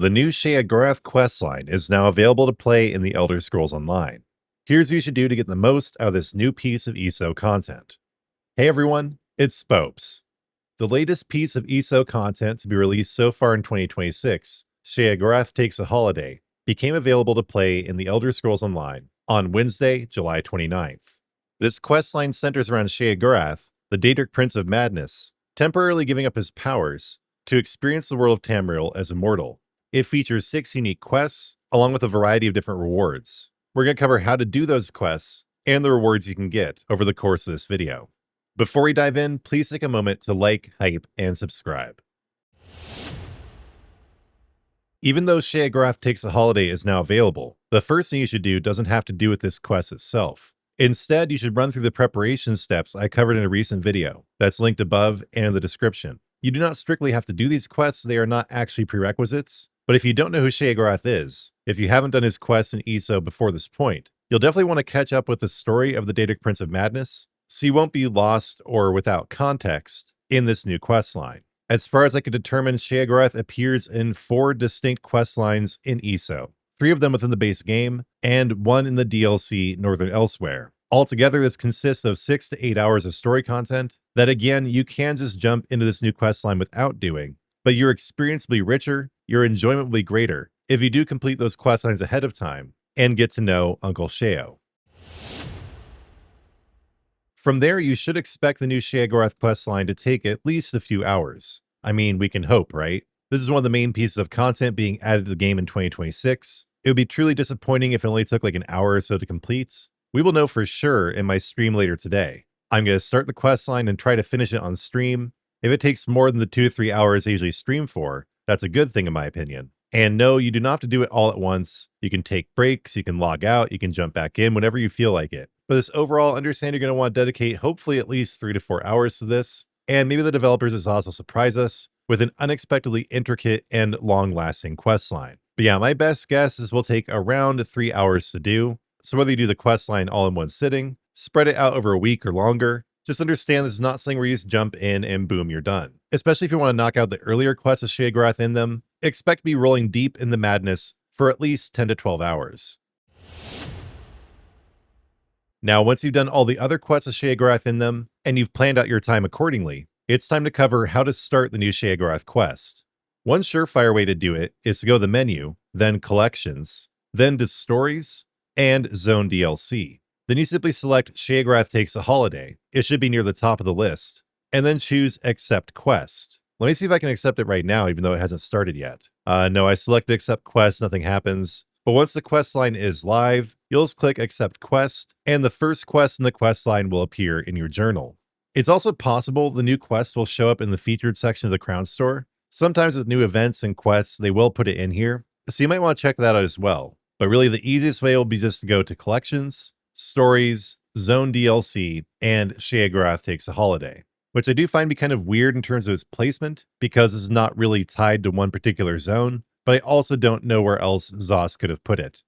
The new Sheogorath Questline is now available to play in the Elder Scrolls Online. Here's what you should do to get the most out of this new piece of ESO content. Hey everyone, it's Spopes. The latest piece of ESO content to be released so far in 2026, Sheogorath Takes a Holiday, became available to play in the Elder Scrolls Online on Wednesday, July 29th. This questline centers around Sheogorath, the Daedric Prince of Madness, temporarily giving up his powers to experience the world of Tamriel as immortal. It features 6 unique quests, along with a variety of different rewards. We're going to cover how to do those quests and the rewards you can get over the course of this video. Before we dive in, please take a moment to like, hype, and subscribe. Even though Sheogorath Takes a Holiday is now available, the first thing you should do doesn't have to do with this quest itself. Instead, you should run through the preparation steps I covered in a recent video that's linked above and in the description. You do not strictly have to do these quests, they are not actually prerequisites. But if you don't know who Sheogorath is, if you haven't done his quests in ESO before this point, you'll definitely want to catch up with the story of the Daedric Prince of Madness, so you won't be lost or without context in this new questline. As far as I could determine, Sheogorath appears in 4 distinct questlines in ESO, 3 of them within the base game, and 1 in the DLC Northern Elsewhere. Altogether, this consists of 6 to 8 hours of story content that, again, you can just jump into this new questline without doing, but your experience will be richer, your enjoyment will be greater if you do complete those questlines ahead of time and get to know Uncle Sheo. From there, you should expect the new Sheogorath questline to take at least a few hours. I mean, we can hope, right? This is one of the main pieces of content being added to the game in 2026. It would be truly disappointing if it only took like an hour or so to complete. We will know for sure in my stream later today. I'm going to start the questline and try to finish it on stream. If it takes more than the 2 to 3 hours I usually stream for, that's a good thing in my opinion. And no, you do not have to do it all at once. You can take breaks, you can log out, you can jump back in whenever you feel like it. But this overall, understand you're going to want to dedicate hopefully at least 3 to 4 hours to this. And maybe the developers will also surprise us with an unexpectedly intricate and long-lasting questline. But yeah, my best guess is we'll take around 3 hours to do. So whether you do the questline all in one sitting, spread it out over a week or longer, just understand this is not something where you just jump in and boom, you're done. Especially if you want to knock out the earlier quests of Sheogorath in them, expect to be rolling deep in the madness for at least 10 to 12 hours. Now, once you've done all the other quests of Sheogorath in them, and you've planned out your time accordingly, it's time to cover how to start the new Sheogorath quest. One surefire way to do it is to go to the menu, then Collections, then to Stories, and Zone DLC. Then you simply select Sheogorath Takes a Holiday. It should be near the top of the list, and then choose Accept Quest. Let me see if I can accept it right now, even though it hasn't started yet. No, I selected Accept Quest, nothing happens. But once the quest line is live, you'll just click Accept Quest, and the first quest in the quest line will appear in your journal. It's also possible the new quest will show up in the featured section of the Crown Store. Sometimes with new events and quests, they will put it in here, so you might want to check that out as well. But really the easiest way will be just to go to Collections, Stories, Zone DLC, and Sheogorath Takes a Holiday, which I do find to be kind of weird in terms of its placement because it's not really tied to one particular zone, but I also don't know where else Zos could have put it.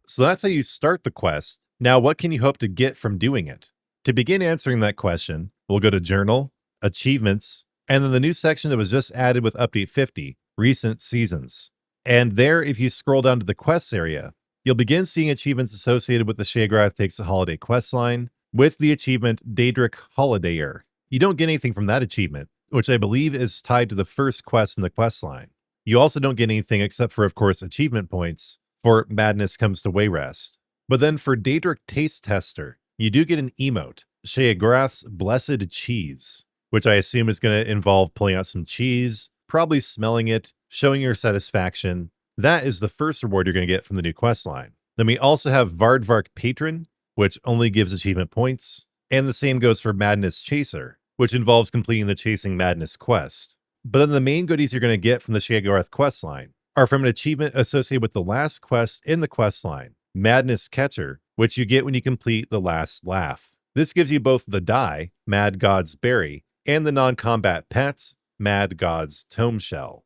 So that's how you start the quest. Now, what can you hope to get from doing it? To begin answering that question, we'll go to Journal, Achievements, and then the new section that was just added with Update 50, Recent Seasons. And there, if you scroll down to the quests area, you'll begin seeing achievements associated with the Sheogorath Takes a Holiday questline with the achievement Daedric Holidayer. You don't get anything from that achievement, which I believe is tied to the first quest in the questline. You also don't get anything except for, of course, achievement points for Madness Comes to Wayrest. But then for Daedric Taste Tester, you do get an emote, Sheogorath's Blessed Cheese, which I assume is going to involve pulling out some cheese, probably smelling it, showing your satisfaction. That is the first reward you're going to get from the new questline. Then we also have Vardvark Patron, which only gives achievement points, and the same goes for Madness Chaser, which involves completing the Chasing Madness quest. But then the main goodies you're going to get from the Sheogorath questline are from an achievement associated with the last quest in the questline, Madness Catcher, which you get when you complete the last laugh. This gives you both the die, Mad God's Berry, and the non-combat pet, Mad God's Tomeshell.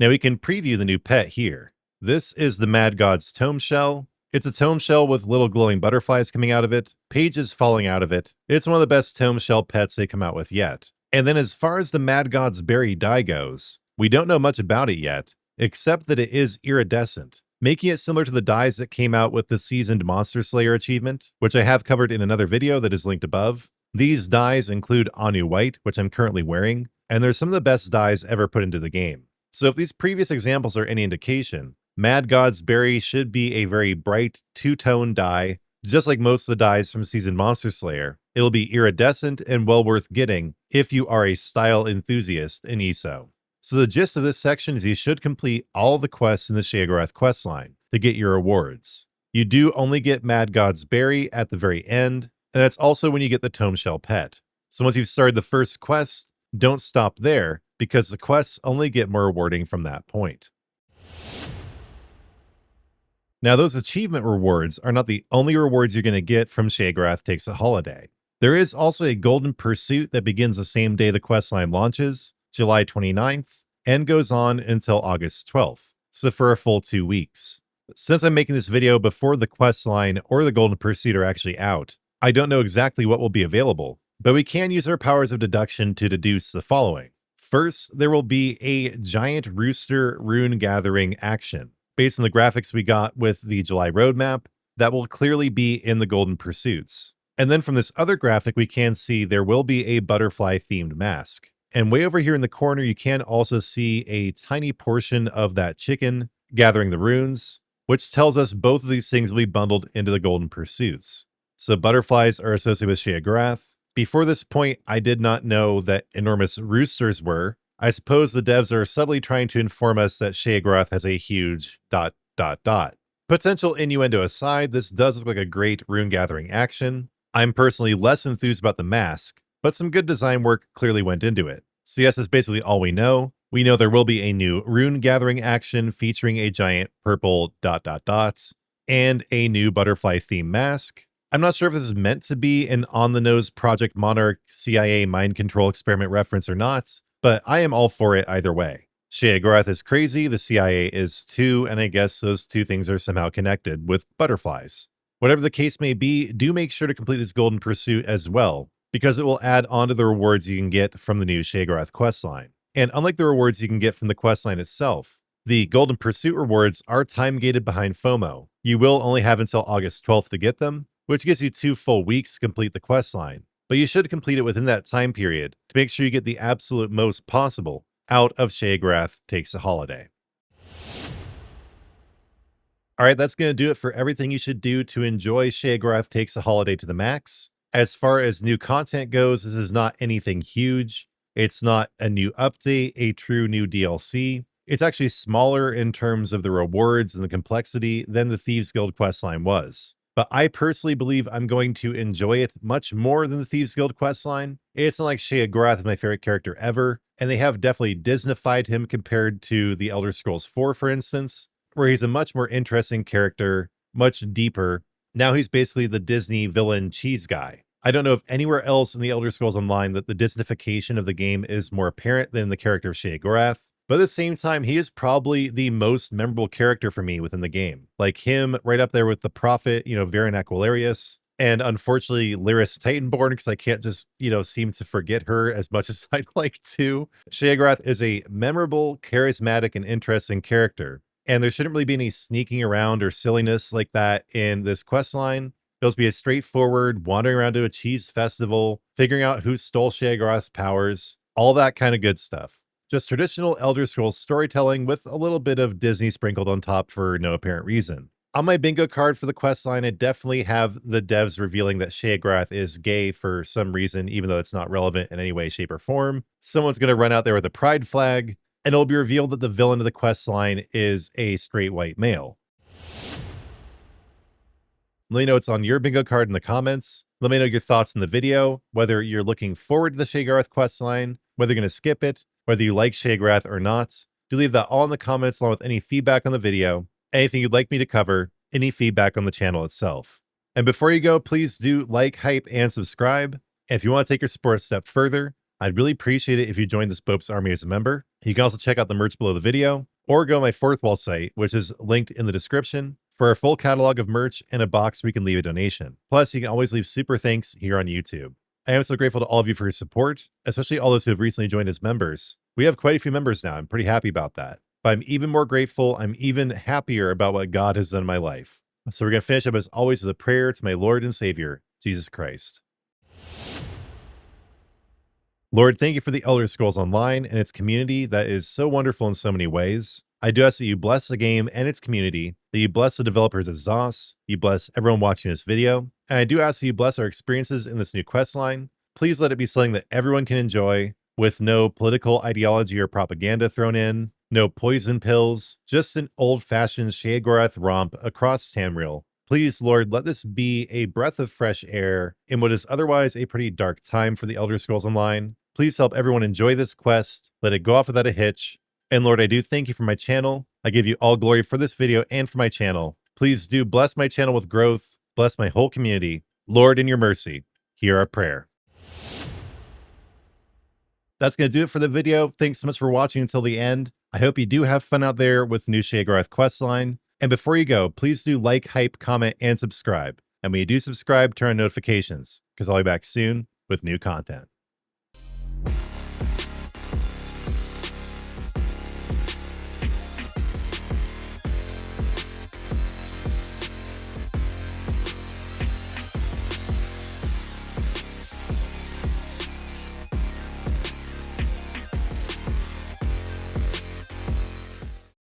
Now we can preview the new pet here. This is the Mad God's Tomeshell. It's a Tomeshell with little glowing butterflies coming out of it, pages falling out of it. It's one of the best Tomeshell pets they come out with yet. And then as far as the Mad God's Berry die goes, we don't know much about it yet, except that it is iridescent, making it similar to the dies that came out with the Seasoned Monster Slayer achievement, which I have covered in another video that is linked above. These dies include Anu White, which I'm currently wearing, and they're some of the best dies ever put into the game. So if these previous examples are any indication, Mad God's Berry should be a very bright two-tone die, just like most of the dies from Seasoned Monster Slayer. It'll be iridescent and well worth getting if you are a style enthusiast in ESO. So the gist of this section is you should complete all the quests in the Sheogorath Questline to get your rewards. You do only get Mad God's Berry at the very end, and that's also when you get the Tomeshell pet. So once you've started the first quest, don't stop there, because the quests only get more rewarding from that point. Now, those achievement rewards are not the only rewards you're going to get from Sheogorath Takes a Holiday. There is also a golden pursuit that begins the same day the questline launches, July 29th, and goes on until August 12th, so for a full 2 weeks. Since I'm making this video before the questline or the golden pursuit are actually out, I don't know exactly what will be available, but we can use our powers of deduction to deduce the following. First, there will be a giant rooster rune gathering action. Based on the graphics we got with the July roadmap, that will clearly be in the golden pursuits. And then from this other graphic, we can see there will be a butterfly-themed mask. And way over here in the corner, you can also see a tiny portion of that chicken gathering the runes, which tells us both of these things will be bundled into the golden pursuits. So butterflies are associated with Sheogorath. Before this point, I did not know that enormous roosters were. I suppose the devs are subtly trying to inform us that Sheogorath has a huge ... Potential innuendo aside, this does look like a great rune gathering action. I'm personally less enthused about the mask, but some good design work clearly went into it. So yes, that's basically all we know. We know there will be a new rune gathering action featuring a giant purple ... and a new butterfly theme mask. I'm not sure if this is meant to be an on-the-nose Project Monarch CIA mind control experiment reference or not, but I am all for it either way. Sheogorath is crazy, the CIA is too, and I guess those two things are somehow connected with butterflies. Whatever the case may be, do make sure to complete this golden pursuit as well, because it will add on to the rewards you can get from the new Sheogorath questline. And unlike the rewards you can get from the questline itself, the golden pursuit rewards are time-gated behind FOMO. You will only have until August 12th to get them, which gives you 2 full weeks to complete the questline. But you should complete it within that time period to make sure you get the absolute most possible out of Sheogorath Takes a Holiday. All right, that's going to do it for everything you should do to enjoy Sheogorath Takes a Holiday to the max. As far as new content goes, this is not anything huge. It's not a new update, a true new DLC. It's actually smaller in terms of the rewards and the complexity than the Thieves Guild questline was. But I personally believe I'm going to enjoy it much more than the Thieves Guild questline. It's not like Sheogorath is my favorite character ever, and they have definitely Disneyfied him compared to the Elder Scrolls 4, for instance, where he's a much more interesting character, much deeper. Now he's basically the Disney villain cheese guy. I don't know if anywhere else in the Elder Scrolls Online that the Disneyfication of the game is more apparent than the character of Sheogorath. But at the same time, he is probably the most memorable character for me within the game. Like him, right up there with the Prophet, Varen Aquilarius, and unfortunately, Lyris Titanborn, because I can't just, seem to forget her as much as I'd like to. Sheogorath is a memorable, charismatic, and interesting character. And there shouldn't really be any sneaking around or silliness like that in this questline. It'll just be a straightforward wandering around to a cheese festival, figuring out who stole Sheogorath's powers, all that kind of good stuff. Just traditional Elder Scrolls storytelling with a little bit of Disney sprinkled on top for no apparent reason. On my bingo card for the questline, I definitely have the devs revealing that Sheogorath is gay for some reason, even though it's not relevant in any way, shape, or form. Someone's going to run out there with a pride flag, and it'll be revealed that the villain of the questline is a straight white male. Let me know what's on your bingo card in the comments. Let me know your thoughts in the video, whether you're looking forward to the Sheogorath questline, whether you're going to skip it, whether you like Sheogorath or not. Do leave that all in the comments along with any feedback on the video, anything you'd like me to cover, any feedback on the channel itself. And before you go, please do like, hype, and subscribe. And if you want to take your support a step further, I'd really appreciate it if you joined the Spopes Army as a member. You can also check out the merch below the video, or go to my fourth wall site, which is linked in the description, for a full catalog of merch and a box where you can leave a donation. Plus, you can always leave super thanks here on YouTube. I am so grateful to all of you for your support, especially all those who have recently joined as members. We have quite a few members now. I'm pretty happy about that. But I'm even more grateful. I'm even happier about what God has done in my life. So we're going to finish up as always with a prayer to my Lord and Savior, Jesus Christ. Lord, thank you for the Elder Scrolls Online and its community that is so wonderful in so many ways. I do ask that you bless the game and its community, that you bless the developers at ZOS, you bless everyone watching this video, and I do ask that you bless our experiences in this new quest line. Please let it be something that everyone can enjoy, with no political ideology or propaganda thrown in, no poison pills, just an old-fashioned Sheogorath romp across Tamriel. Please, Lord, let this be a breath of fresh air in what is otherwise a pretty dark time for the Elder Scrolls Online. Please help everyone enjoy this quest, let it go off without a hitch. And Lord, I do thank you for my channel. I give you all glory for this video and for my channel. Please do bless my channel with growth, bless my whole community. Lord, in your mercy, hear our prayer. That's going to do it for the video. Thanks so much for watching until the end. I hope you do have fun out there with the new Sheogorath Questline. And before you go, please do like, hype, comment, and subscribe. And when you do subscribe, turn on notifications, because I'll be back soon with new content.